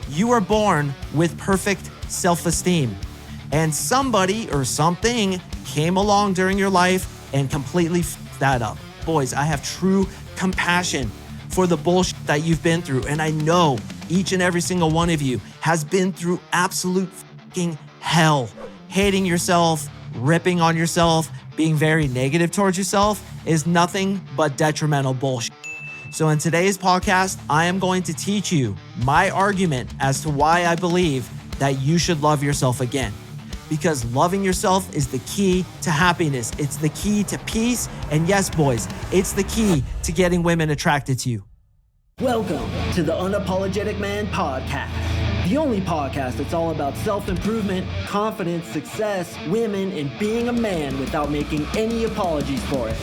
You are born with perfect self-esteem. And somebody or something came along during your life and completely f***ed that up. Boys, I have true compassion for the bullshit that you've been through. And I know each and every single one of you has been through absolute fucking hell. Hating yourself, ripping on yourself, being very negative towards yourself is nothing but detrimental bullshit. So in today's podcast, I am going to teach you my argument as to why I believe that you should love yourself again. Because loving yourself is the key to happiness. It's the key to peace. And yes, boys, it's the key to getting women attracted to you. Welcome to the Unapologetic Man Podcast. The only podcast that's all about self-improvement, confidence, success, women, and being a man without making any apologies for it.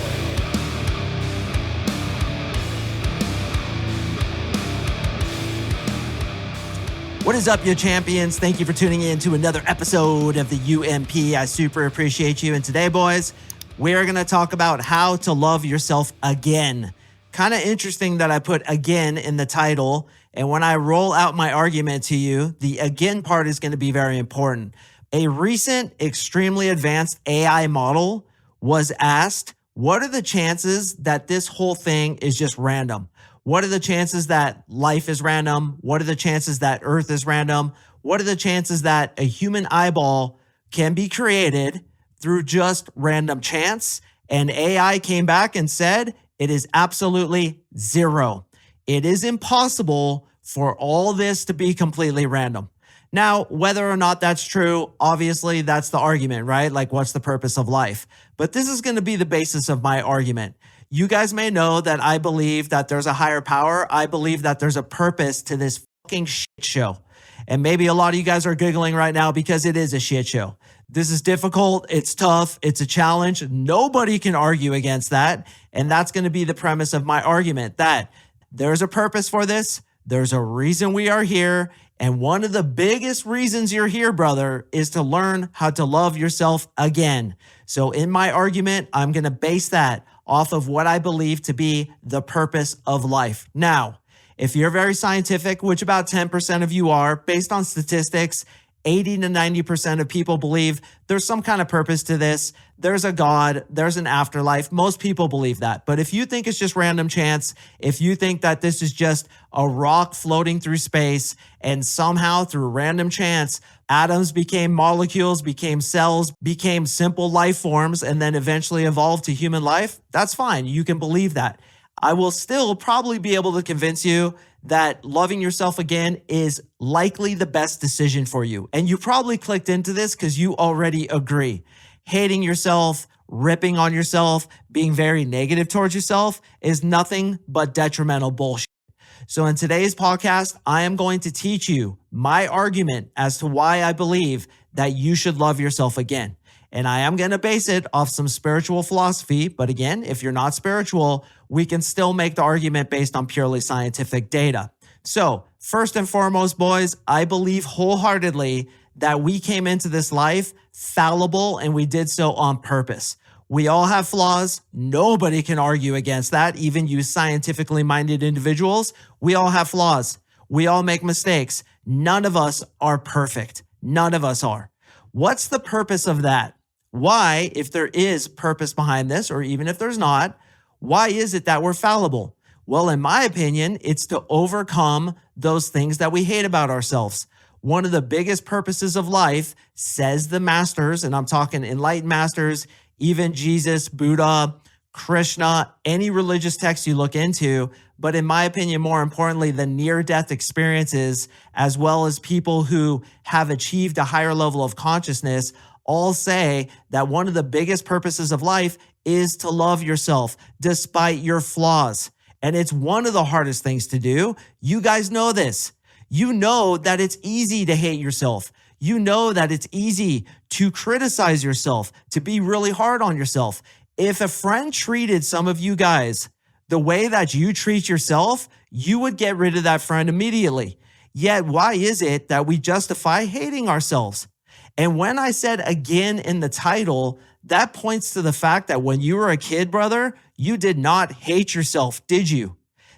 What is up, you champions? Thank you for tuning in to another episode of the UMP. I super appreciate you. And today, boys, we're going to talk about how to love yourself again. Kind of interesting that I put again in the title. And when I roll out my argument to you, the again part is going to be very important. A recent, extremely advanced AI model was asked, what are the chances that this whole thing is just random? What are the chances that life is random? What are the chances that Earth is random? What are the chances that a human eyeball can be created through just random chance? And AI came back and said, it is absolutely zero. It is impossible for all this to be completely random. Now, whether or not that's true, obviously that's the argument, right? Like, what's the purpose of life? But this is going to be the basis of my argument. You guys may know that I believe that there's a higher power. I believe that there's a purpose to this fucking shit show. And maybe a lot of you guys are giggling right now because it is a shit show. This is difficult. It's tough. It's a challenge. Nobody can argue against that. And that's going to be the premise of my argument, that there's a purpose for this. There's a reason we are here. And one of the biggest reasons you're here, brother, is to learn how to love yourself again. So in my argument, I'm going to base that off of what I believe to be the purpose of life. Now, if you're very scientific, which about 10% of you are, based on statistics, 80 to 90% of people believe there's some kind of purpose to this. There's a God, there's an afterlife. Most people believe that. But if you think it's just random chance, if you think that this is just a rock floating through space and somehow through random chance, atoms became molecules, became cells, became simple life forms, and then eventually evolved to human life, that's fine. You can believe that. I will still probably be able to convince you that loving yourself again is likely the best decision for you. And you probably clicked into this because you already agree. Hating yourself, ripping on yourself, being very negative towards yourself is nothing but detrimental bullshit. So in today's podcast, I am going to teach you my argument as to why I believe that you should love yourself again. And I am going to base it off some spiritual philosophy. But again, if you're not spiritual, we can still make the argument based on purely scientific data. So first and foremost, boys, I believe wholeheartedly that we came into this life fallible and we did so on purpose. We all have flaws. Nobody can argue against that. Even you scientifically minded individuals, we all have flaws. We all make mistakes. None of us are perfect. None of us are. What's the purpose of that? Why, if there is purpose behind this, or even if there's not, why is it that we're fallible? Well, in my opinion, it's to overcome those things that we hate about ourselves. One of the biggest purposes of life, says the masters, and I'm talking enlightened masters, even Jesus, Buddha, Krishna, any religious text you look into, but in my opinion, more importantly, the near-death experiences, as well as people who have achieved a higher level of consciousness, all say that one of the biggest purposes of life is to love yourself despite your flaws. And it's one of the hardest things to do. You guys know this. You know that it's easy to hate yourself. You know that it's easy to criticize yourself, to be really hard on yourself. If a friend treated some of you guys the way that you treat yourself, you would get rid of that friend immediately. Yet, why is it that we justify hating ourselves? And when I said again in the title, that points to the fact that when you were a kid, brother, you did not hate yourself, did you?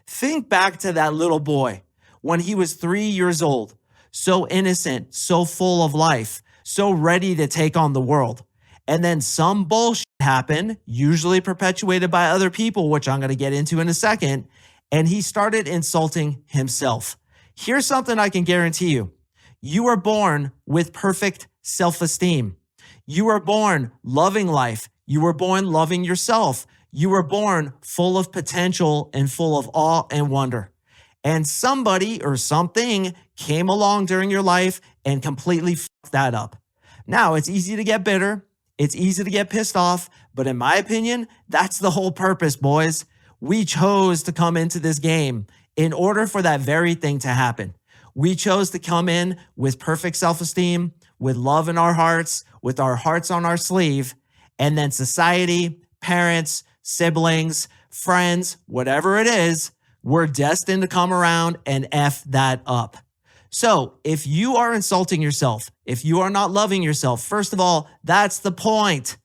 Think back to that little boy when he was 3 years old. so innocent, so full of life, so ready to take on the world. And then some bullshit happened, usually perpetuated by other people, which I'm going to get into in a second, and he started insulting himself. Here's something I can guarantee you. You were born with perfect self-esteem. You were born loving life. You were born loving yourself. You were born full of potential and full of awe and wonder. And somebody or something came along during your life and completely fucked that up. Now, it's easy to get bitter. It's easy to get pissed off. But in my opinion, that's the whole purpose, boys. We chose to come into this game in order for that very thing to happen. We chose to come in with perfect self-esteem, with love in our hearts, with our hearts on our sleeve, and then society, parents, siblings, friends, whatever it is, we're destined to come around and F that up. So if you are insulting yourself, if you are not loving yourself, first of all, that's the point.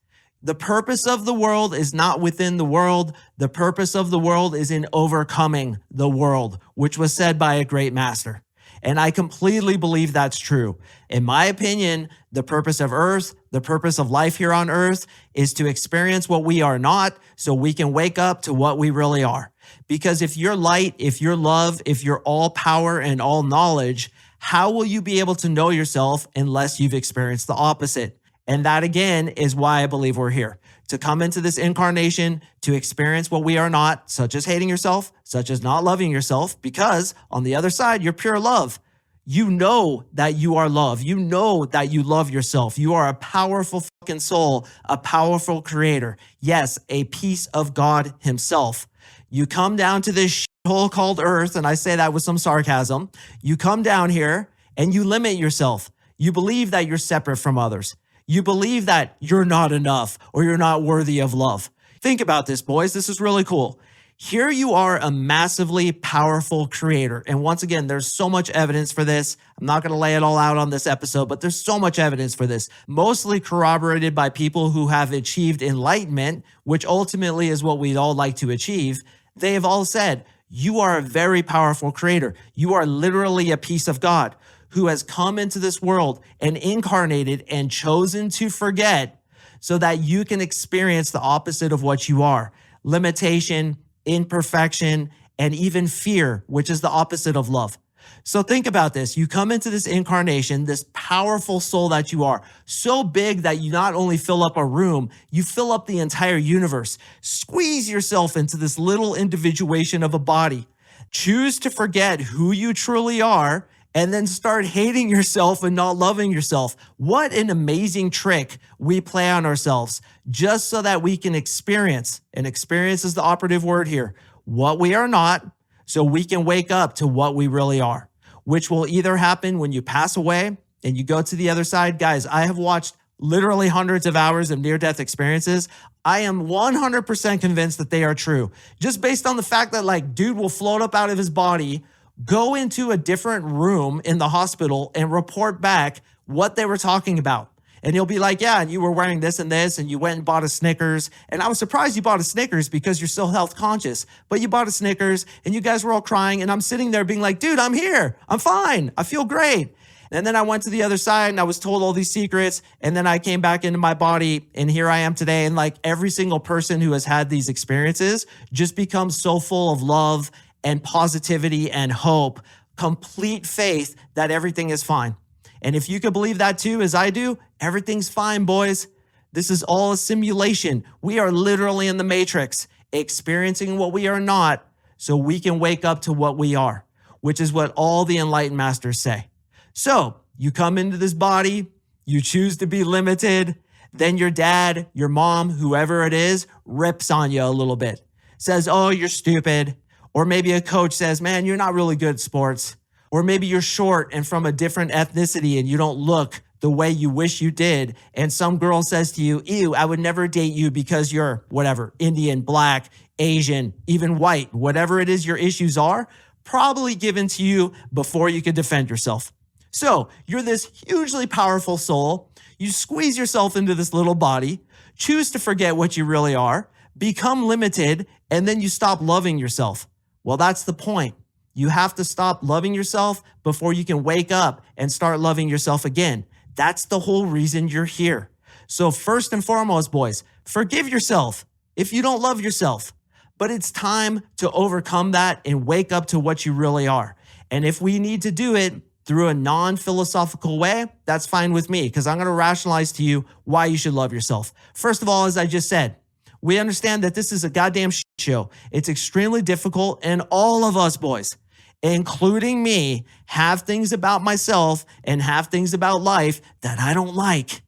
The purpose of the world is not within the world. The purpose of the world is in overcoming the world, which was said by a great master. And I completely believe that's true. In my opinion, the purpose of Earth, the purpose of life here on Earth is to experience what we are not so we can wake up to what we really are. Because if you're light, if you're love, if you're all power and all knowledge, how will you be able to know yourself unless you've experienced the opposite? And that again is why I believe we're here. To come into this incarnation, to experience what we are not, such as hating yourself, such as not loving yourself, because on the other side, you're pure love. You know that you are love. You know that you love yourself. You are a powerful fucking soul, a powerful creator. Yes, a piece of God himself. You come down to this shithole called Earth, and I say that with some sarcasm. You come down here and you limit yourself. You believe that you're separate from others. You believe that you're not enough or you're not worthy of love. Think about this, boys. This is really cool. Here you are, a massively powerful creator. And once again, there's so much evidence for this. I'm not going to lay it all out on this episode, but there's so much evidence for this, mostly corroborated by people who have achieved enlightenment, which ultimately is what we'd all like to achieve. They have all said, you are a very powerful creator. You are literally a piece of God who has come into this world and incarnated and chosen to forget so that you can experience the opposite of what you are. Limitation, imperfection, and even fear, which is the opposite of love. So think about this. You come into this incarnation, this powerful soul that you are, so big that you not only fill up a room, you fill up the entire universe. Squeeze yourself into this little individuation of a body. Choose to forget who you truly are and then start hating yourself and not loving yourself. What an amazing trick we play on ourselves just so that we can experience, and experience is the operative word here, what we are not, so we can wake up to what we really are, which will either happen when you pass away and you go to the other side. Guys, I have watched literally hundreds of hours of near-death experiences. I am 100% convinced that they are true. Just based on the fact that like dude will float up out of his body, go into a different room in the hospital and report back what they were talking about. And you'll be like, yeah, and you were wearing this and this, and you went and bought a Snickers. And I was surprised you bought a Snickers because you're so health conscious. But you bought a Snickers, and you guys were all crying, and I'm sitting there being like, dude, I'm here. I'm fine. I feel great. And then I went to the other side, and I was told all these secrets, and then I came back into my body, and here I am today. And like every single person who has had these experiences just becomes so full of love and positivity and hope, complete faith that everything is fine. And if you could believe that too, as I do, everything's fine, boys. This is all a simulation. We are literally in the matrix, experiencing what we are not so we can wake up to what we are, which is what all the enlightened masters say. So you come into this body, you choose to be limited, then your dad, your mom, whoever it is, rips on you a little bit, says, oh, you're stupid. Or maybe a coach says, man, you're not really good at sports. Or maybe you're short and from a different ethnicity and you don't look the way you wish you did. And some girl says to you, ew, I would never date you because you're whatever, Indian, black, Asian, even white, whatever it is your issues are, probably given to you before you could defend yourself. So you're this hugely powerful soul. You squeeze yourself into this little body, choose to forget what you really are, become limited, and then you stop loving yourself. Well, that's the point. You have to stop loving yourself before you can wake up and start loving yourself again. That's the whole reason you're here. So first and foremost, boys, forgive yourself if you don't love yourself. But it's time to overcome that and wake up to what you really are. And if we need to do it through a non-philosophical way, that's fine with me, because I'm going to rationalize to you why you should love yourself. First of all, as I just said, we understand that this is a goddamn shit show. It's extremely difficult, and all of us, boys, including me, have things about myself and have things about life that I don't like.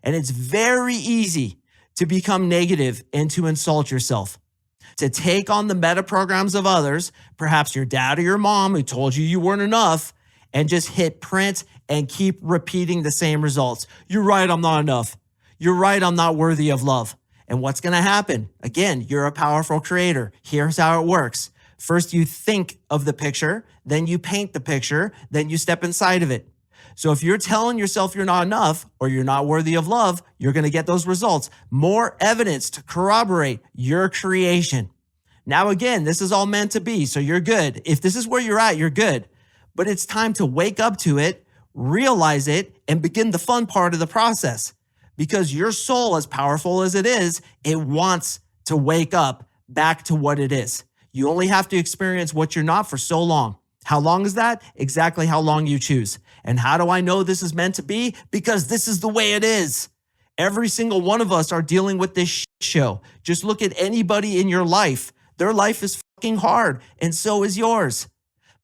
And it's very easy to become negative and to insult yourself, to take on the meta programs of others, perhaps your dad or your mom who told you weren't enough, and just hit print and keep repeating the same results. You're right, I'm not enough. You're right, I'm not worthy of love. And what's going to happen? Again, you're a powerful creator. Here's how it works. First, you think of the picture, then you paint the picture, then you step inside of it. So if you're telling yourself you're not enough or you're not worthy of love, you're going to get those results. More evidence to corroborate your creation. Now, again, this is all meant to be, so you're good. If this is where you're at, you're good. But it's time to wake up to it, realize it, and begin the fun part of the process. Because your soul, as powerful as it is, it wants to wake up back to what it is. You only have to experience what you're not for so long. How long is that? Exactly how long you choose. And how do I know this is meant to be? Because this is the way it is. Every single one of us are dealing with this shit show. Just look at anybody in your life. Their life is fucking hard, and so is yours.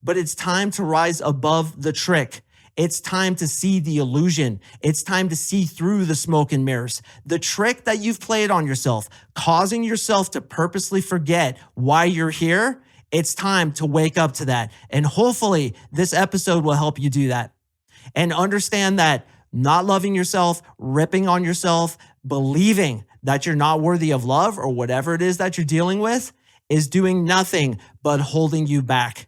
But it's time to rise above the trick. It's time to see the illusion. It's time to see through the smoke and mirrors. The trick that you've played on yourself, causing yourself to purposely forget why you're here, it's time to wake up to that. And hopefully this episode will help you do that. And understand that not loving yourself, ripping on yourself, believing that you're not worthy of love or whatever it is that you're dealing with is doing nothing but holding you back.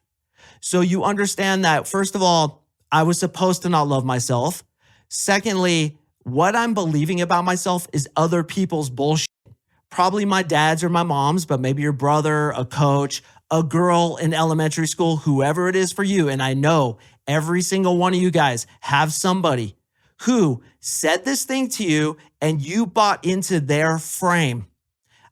So you understand that, first of all, I was supposed to not love myself. Secondly, what I'm believing about myself is other people's bullshit. Probably my dad's or my mom's, but maybe your brother, a coach, a girl in elementary school, whoever it is for you. And I know every single one of you guys have somebody who said this thing to you and you bought into their frame.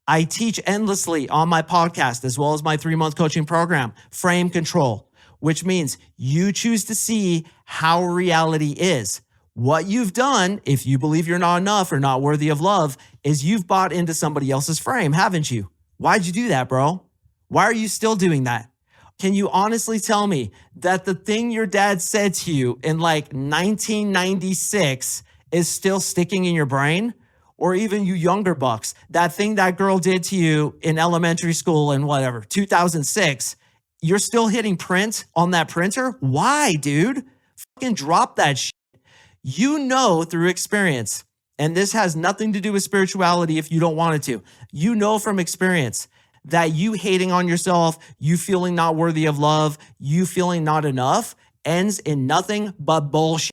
I teach endlessly on my podcast, as well as my 3-month coaching program, Frame Control, which means you choose to see how reality is. What you've done, if you believe you're not enough or not worthy of love, is you've bought into somebody else's frame, haven't you? Why'd you do that, bro? Why are you still doing that? Can you honestly tell me that the thing your dad said to you in like 1996 is still sticking in your brain? Or even you younger bucks, that thing that girl did to you in elementary school in whatever, 2006, you're still hitting print on that printer? Why, dude? Fucking drop that shit. You know through experience, and this has nothing to do with spirituality if you don't want it to. You know from experience that you hating on yourself, you feeling not worthy of love, you feeling not enough ends in nothing but bullshit.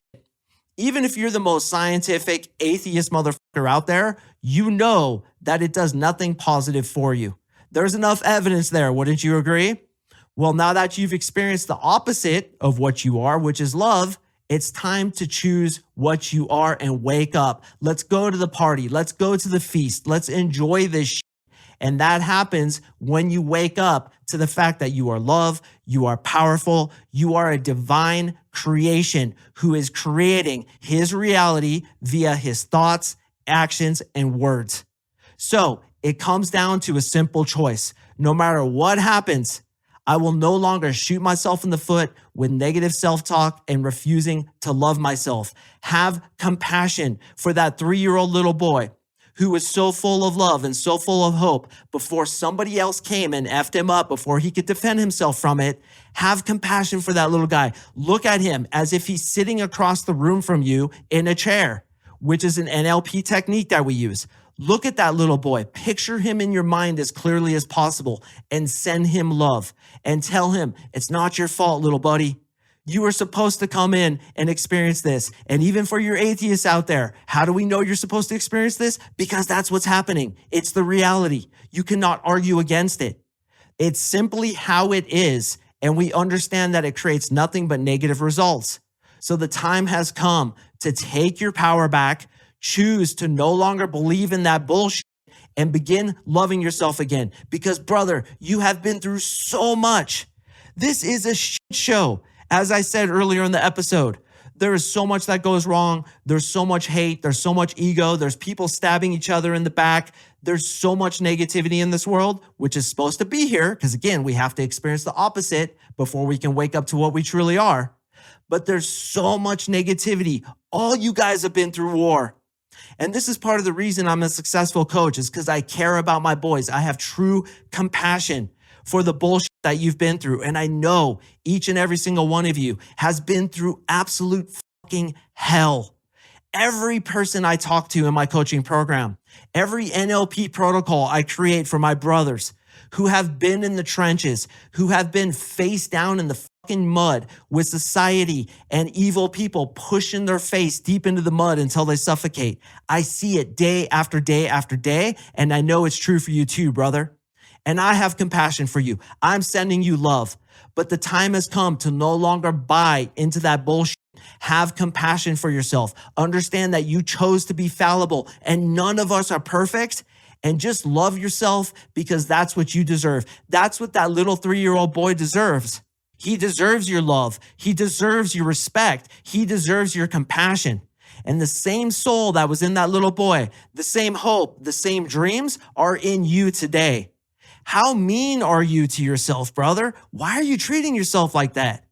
Even if you're the most scientific atheist motherfucker out there, you know that it does nothing positive for you. There's enough evidence there, wouldn't you agree? Well, now that you've experienced the opposite of what you are, which is love, it's time to choose what you are and wake up. Let's go to the party. Let's go to the feast. Let's enjoy this shit. And that happens when you wake up to the fact that you are love, you are powerful, you are a divine creation who is creating his reality via his thoughts, actions, and words. So it comes down to a simple choice. No matter what happens, I will no longer shoot myself in the foot with negative self-talk and refusing to love myself. Have compassion for that 3-year-old little boy who was so full of love and so full of hope before somebody else came and effed him up before he could defend himself from it. Have compassion for that little guy. Look at him as if he's sitting across the room from you in a chair, which is an NLP technique that we use. Look at that little boy. Picture him in your mind as clearly as possible and send him love and tell him it's not your fault, little buddy. You were supposed to come in and experience this. And even for your atheists out there, how do we know you're supposed to experience this? Because that's what's happening. It's the reality. You cannot argue against it. It's simply how it is. and we understand that it creates nothing but negative results. So the time has come to take your power back, choose to no longer believe in that bullshit, and begin loving yourself again. Because brother, you have been through so much. This is a shit show. As I said earlier in the episode, there is so much that goes wrong. There's so much hate. There's so much ego. There's people stabbing each other in the back. There's so much negativity in this world, which is supposed to be here. Because again, we have to experience the opposite before we can wake up to what we truly are. But there's so much negativity. All you guys have been through war. And this is part of the reason I'm a successful coach, is because I care about my boys. I have true compassion for the bullshit that you've been through. And I know each and every single one of you has been through absolute fucking hell. Every person I talk to in my coaching program, every NLP protocol I create for my brothers who have been in the trenches, who have been face down in the fucking mud with society and evil people pushing their face deep into the mud until they suffocate. I see it day after day after day, and I know it's true for you too, brother. And I have compassion for you. I'm sending you love. But the time has come to no longer buy into that bullshit. Have compassion for yourself. Understand that you chose to be fallible and none of us are perfect. And just love yourself because that's what you deserve. That's what that little 3-year-old boy deserves. He deserves your love. He deserves your respect. He deserves your compassion. And the same soul that was in that little boy, the same hope, the same dreams are in you today. How mean are you to yourself, brother? Why are you treating yourself like that?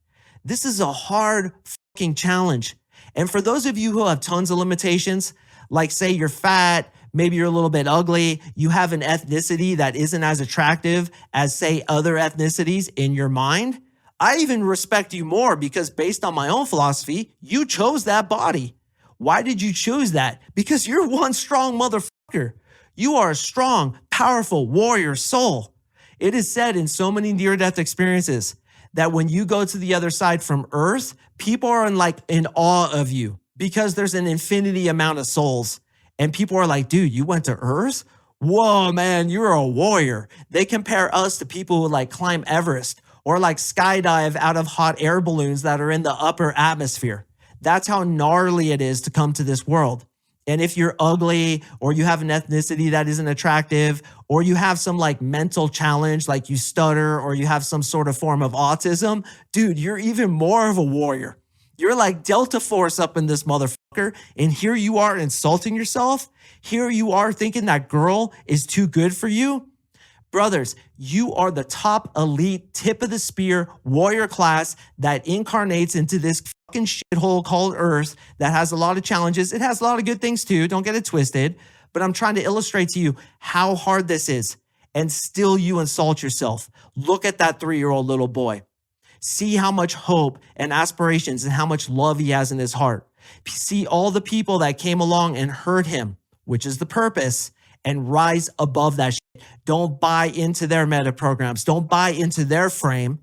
This is a hard fucking challenge. And for those of you who have tons of limitations, like say you're fat, maybe you're a little bit ugly, you have an ethnicity that isn't as attractive as say other ethnicities in your mind, I even respect you more because based on my own philosophy, you chose that body. Why did you choose that? Because you're one strong motherfucker. You are a strong, powerful warrior soul. It is said in so many near-death experiences that when you go to the other side from Earth, people are in awe of you because there's an infinity amount of souls. And people are like, dude, you went to Earth? Whoa, man, you're a warrior. They compare us to people who climb Everest or skydive out of hot air balloons that are in the upper atmosphere. That's how gnarly it is to come to this world. And if you're ugly or you have an ethnicity that isn't attractive or you have some mental challenge, like you stutter or you have some sort of form of autism, dude, you're even more of a warrior. You're like Delta Force up in this motherfucker. And here you are insulting yourself. Here you are thinking that girl is too good for you. Brothers, you are the top elite tip of the spear warrior class that incarnates into this fucking shithole called Earth that has a lot of challenges. It has a lot of good things too. Don't get it twisted. But I'm trying to illustrate to you how hard this is. And still you insult yourself. Look at that 3-year-old little boy. See how much hope and aspirations and how much love he has in his heart. See all the people that came along and hurt him, which is the purpose, and rise above that shit. Don't buy into their meta programs. Don't buy into their frame.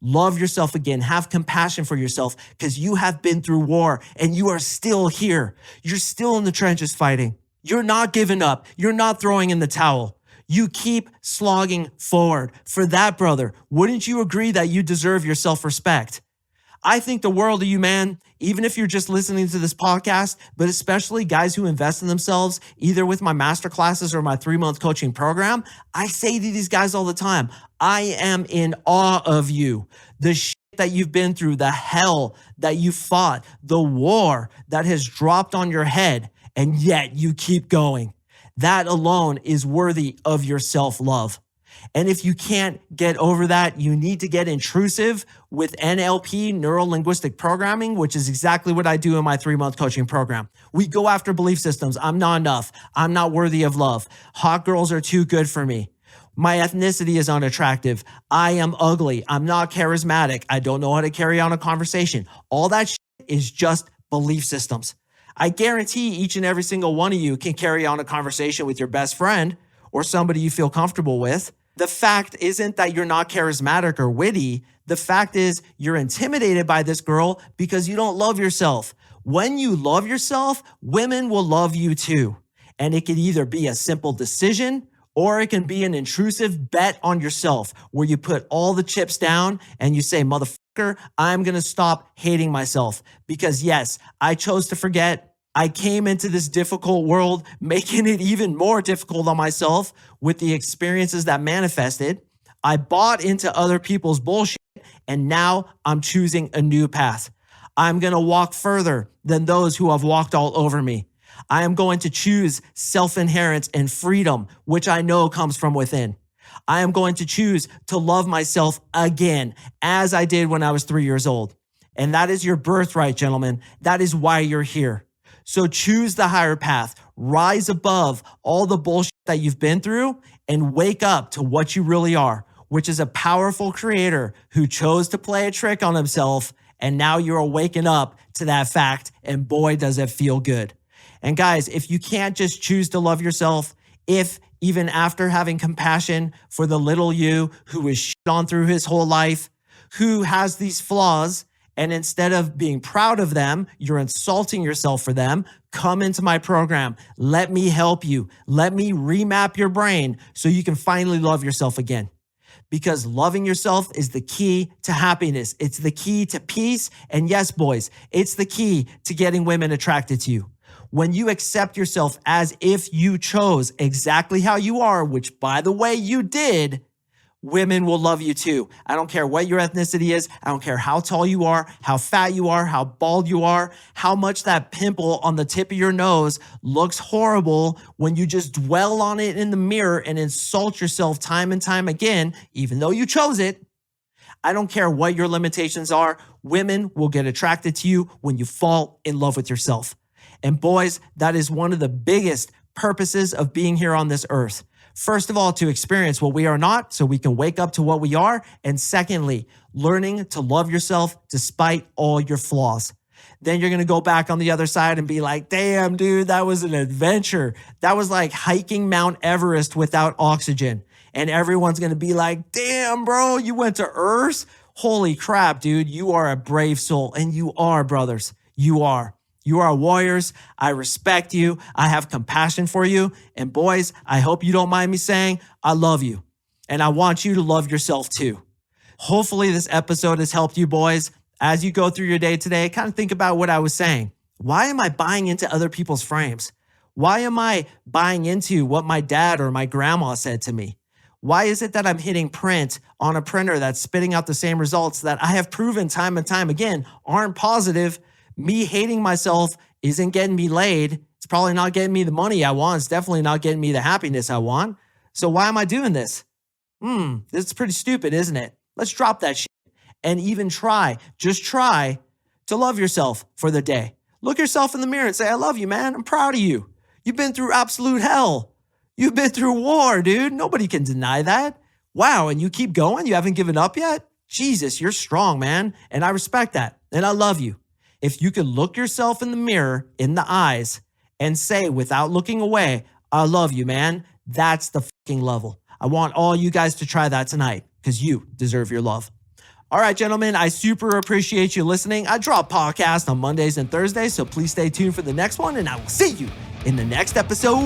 Love yourself again. Have compassion for yourself because you have been through war and you are still here. You're still in the trenches fighting. You're not giving up. You're not throwing in the towel. You keep slogging forward. For that, brother, wouldn't you agree that you deserve your self-respect? I think the world of you, man, even if you're just listening to this podcast, but especially guys who invest in themselves, either with my master classes or my 3-month coaching program. I say to these guys all the time, I am in awe of you. The shit that you've been through, the hell that you fought, the war that has dropped on your head, and yet you keep going. That alone is worthy of your self-love. And if you can't get over that, you need to get intrusive with NLP, neuro-linguistic programming, which is exactly what I do in my 3-month coaching program. We go after belief systems. I'm not enough. I'm not worthy of love. Hot girls are too good for me. My ethnicity is unattractive. I am ugly. I'm not charismatic. I don't know how to carry on a conversation. All that shit is just belief systems. I guarantee each and every single one of you can carry on a conversation with your best friend or somebody you feel comfortable with. The fact isn't that you're not charismatic or witty. The fact is you're intimidated by this girl because you don't love yourself. When you love yourself, women will love you too. And it could either be a simple decision Or it can be an intrusive bet on yourself where you put all the chips down and you say, motherfucker, I'm going to stop hating myself. Because yes, I chose to forget. I came into this difficult world, making it even more difficult on myself with the experiences that manifested. I bought into other people's bullshit, and now I'm choosing a new path. I'm going to walk further than those who have walked all over me. I am going to choose self-inherence and freedom, which I know comes from within. I am going to choose to love myself again, as I did when I was 3 years old. And that is your birthright, gentlemen. That is why you're here. So choose the higher path, rise above all the bullshit that you've been through, and wake up to what you really are, which is a powerful creator who chose to play a trick on himself. And now you're waking up to that fact. And boy, does it feel good. And guys, if you can't just choose to love yourself, if even after having compassion for the little you who was shit on through his whole life, who has these flaws, and instead of being proud of them, you're insulting yourself for them, come into my program. Let me help you. Let me remap your brain so you can finally love yourself again. Because loving yourself is the key to happiness. It's the key to peace. And yes, boys, it's the key to getting women attracted to you. When you accept yourself as if you chose exactly how you are, which by the way, you did, women will love you too. I don't care what your ethnicity is. I don't care how tall you are, how fat you are, how bald you are, how much that pimple on the tip of your nose looks horrible when you just dwell on it in the mirror and insult yourself time and time again, even though you chose it. I don't care what your limitations are. Women will get attracted to you when you fall in love with yourself. And boys, that is one of the biggest purposes of being here on this earth. First of all, to experience what we are not so we can wake up to what we are. And secondly, learning to love yourself despite all your flaws. Then you're going to go back on the other side and be like, damn, dude, that was an adventure. That was like hiking Mount Everest without oxygen. And everyone's going to be like, damn, bro, you went to Earth? Holy crap, dude, you are a brave soul. And you are, brothers. You are. You are warriors. I respect you. I have compassion for you. And boys, I hope you don't mind me saying, I love you. And I want you to love yourself too. Hopefully this episode has helped you boys. As you go through your day today, kind of think about what I was saying. Why am I buying into other people's frames? Why am I buying into what my dad or my grandma said to me? Why is it that I'm hitting print on a printer that's spitting out the same results that I have proven time and time again aren't positive? Me hating myself isn't getting me laid. It's probably not getting me the money I want. It's definitely not getting me the happiness I want. So why am I doing this? This is pretty stupid, isn't it? Let's drop that shit and even just try to love yourself for the day. Look yourself in the mirror and say, I love you, man. I'm proud of you. You've been through absolute hell. You've been through war, dude. Nobody can deny that. Wow, and you keep going? You haven't given up yet? Jesus, you're strong, man. And I respect that. And I love you. If you could look yourself in the mirror, in the eyes, and say without looking away, I love you, man, that's the fucking level. I want all you guys to try that tonight because you deserve your love. All right, gentlemen, I super appreciate you listening. I drop podcasts on Mondays and Thursdays, so please stay tuned for the next one, and I will see you in the next episode.